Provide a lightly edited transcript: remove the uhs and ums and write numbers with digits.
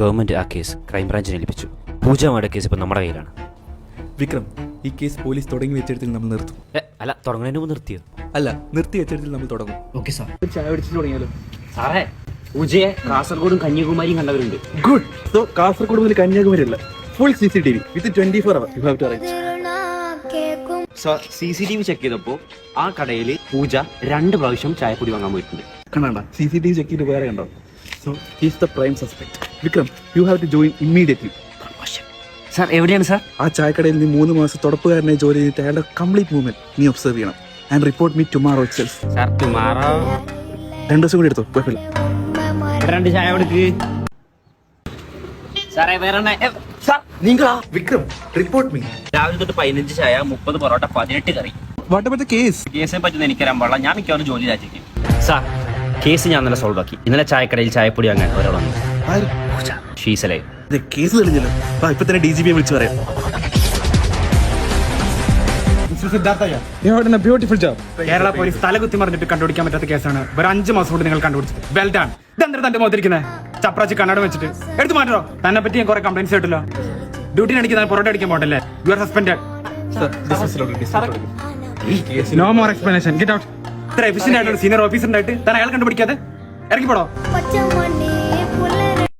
Government ആ case ക്രൈംബ്രാഞ്ചിനെ ഏൽപ്പിച്ചു. പൂജയുടെ കേസ് ഇപ്പം നമ്മുടെ കയ്യിലാണ്. വിക്രം, ഈ കേസ് പോലീസ് തുടങ്ങി വെച്ചിടത്തിൽ നമ്മൾ നിർത്തും. അല്ല, തുടങ്ങുന്നതിന് മുമ്പ് നിർത്തിയോ? അല്ല, നിർത്തി വെച്ചിടത്തിൽ നമ്മൾ തുടങ്ങും. Okay sir. ചായ പിടിച്ചിട്ട് തുടങ്ങിയാലോ? സാറേ, പൂജയെ കാസർഗോഡും കന്യാകുമാരിയും കണ്ടവരുണ്ട്. ഗുഡ്. സോ കാസർഗോഡ് മുതൽ കന്യാകുമാരി അല്ല, full CCTV with 24 hours. You have to arrange. Sir, CCTV check ചെയ്തപ്പോൾ ആ കടയിൽ പൂജ 2 പ്രാവശ്യം ചായപ്പൊടി വാങ്ങാൻ പോയിട്ടുണ്ട്. കണ്ടാ CCTV ചെക്ക് ചെയ്ത് വേറെ കണ്ടോ? So he's the prime suspect. Vikram, you have to join immediately. Sir, എവിടെയാണ് സാർ? ആ ചായക്കടയിൽ നീ 3 മാസം തുടപ്പുകാരനെ ജോലി ചെയ്തിട്ട് അയാളുടെ കംപ്ലീറ്റ് മൂവ്മെന്റ് നീ ഒബ്സർവ് ചെയ്യണം. And report me tomorrow itself. Sir, tomorrow 2 ദിവസം കൂടി എടുത്തോ, കുഴപ്പമില്ല. 2 ചായ കൊടുക്ക്. സാറേ, വേറെ വിക്രം, റിപ്പോർട്ട് മീ. രാവിലെ തൊട്ട് 15 ചായ, 30 പൊറോട്ട, 18 കറി. What about the case? കേസിനെ പറ്റുന്ന എനിക്കറിയാൻ പാടില്ല. ഞാൻ മിക്കവാറും ജോലി രാജിക്കും. സാർ, കേസ് ഞാൻ ഇന്നലെ സോൾവ് ആക്കി. ഇന്നലെ ചായക്കടയിൽ ചായപ്പൊടി വാങ്ങാൻ ഒരാൾ വന്നു. ഷീസലേ. കേസ് തെളിഞ്ഞല്ലോ. ഇപ്പൊ തന്നെ DGP വിളിച്ചു പറയാം. കേരള പോലീസ് തലകുത്തി മറിഞ്ഞിട്ട് കണ്ടുപിടിക്കാൻ പറ്റാത്ത കേസാണ്. ഒരു 5 മാസം കൊണ്ട് നിങ്ങൾ കണ്ടുപിടിച്ചത്. Well done. ഇതെന്താ തന്റെ മുഖത്തിരിക്കുന്നത്? ചപ്രാച്ചി കണ്ണട വെച്ചിട്ട് എടുത്തു മാറ്റോ. തന്നെ പറ്റി ഞാൻ കുറെ കംപ്ലൈൻസ് കേട്ടല്ലോ. ഡ്യൂട്ടിന് അടിക്കുന്ന പൊറോട്ട അടിക്കാൻ പോകണ്ടല്ലേ? You are suspended. No more explanation. Get out. ഇത്ര എഫിഷ്യന്റ് ആയിട്ടുള്ള സീനിയർ ഓഫീസറിനായിട്ട് താൻ അയാൾ കണ്ടുപിടിക്കാതെ ഇറങ്ങിപ്പോടോ.